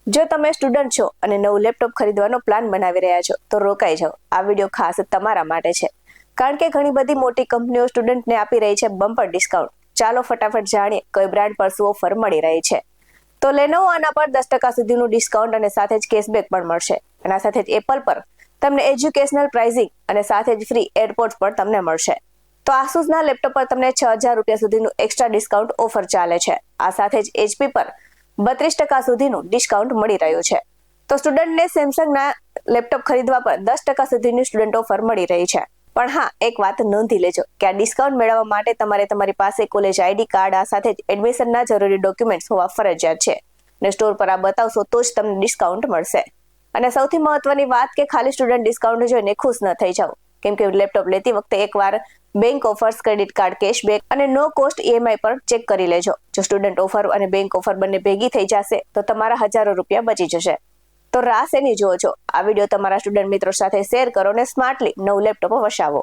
જો તમે સ્ટુડન્ટ છો અને નવું લેપટોપ ખરીદવાનો પ્લાન બનાવી રહ્યા છો તો રોકાઈ જાઓ. આ વિડીયો ખાસ તમારા માટે છે, કારણ કે ઘણી બધી મોટી કંપનીઓ સ્ટુડન્ટને આપી રહી છે બમ્પર ડિસ્કાઉન્ટ. ચાલો ફટાફટ જાણીએ કઈ બ્રાન્ડ પર શું ઓફર મળી રહી છે. તો લેનોવો આના પર 10% સુધીનું ડિસ્કાઉન્ટ અને સાથે જ કેશબેક પણ મળશે. એના સાથે જ એપલ પર તમને એજ્યુકેશનલ પ્રાઇઝિંગ અને સાથે જ ફ્રી એરપોર્ટ્સ પણ તમને મળશે. તો આસુસના લેપટોપ પર તમને 6000 રૂપિયા સુધીનું એક્સ્ટ્રા ડિસ્કાઉન્ટ ઓફર ચાલે છે. આ સાથે જ એચપી પર 32% સુધીનું ડિસ્કાઉન્ટ મળી રહ્યું છે. તો સ્ટુડન્ટને સેમસંગના લેપટોપ ખરીદવા પર 10% સુધીની સ્ટુડન્ટ ઓફર મળી રહી છે. પણ હા, એક વાત નોંધી લેજો કે આ ડિસ્કાઉન્ટ મેળવવા માટે તમારે તમારી પાસે કોલેજ આઈડી કાર્ડ, આ સાથે જ એડમિશનના જરૂરી ડોક્યુમેન્ટ્સ હોવા ફરજિયાત છે. ને સ્ટોર પર આ બતાવશો તો જ તમને ડિસ્કાઉન્ટ મળશે. અને સૌથી મહત્વની વાત કે ખાલી સ્ટુડન્ટ ડિસ્કાઉન્ટ જોઈને ખુશ ન થઈ જાઓ, કેમ કે લેપટોપ લેતી વખતે એકવાર bank offers, credit card, cashback અને નો કોસ્ટ ઈએમઆઈ પર ચેક કરી લેજો. જો સ્ટુડન્ટ ઓફર અને બેંક ઓફર બંને ભેગી થઈ જશે તો તમારા હજારો રૂપિયા બચી જશે. તો રાહ શેની જુઓ છો? આ વિડીયો તમારા સ્ટુડન્ટ મિત્રો સાથે શેર કરો અને સ્માર્ટલી નવું લેપટોપ વસાવો.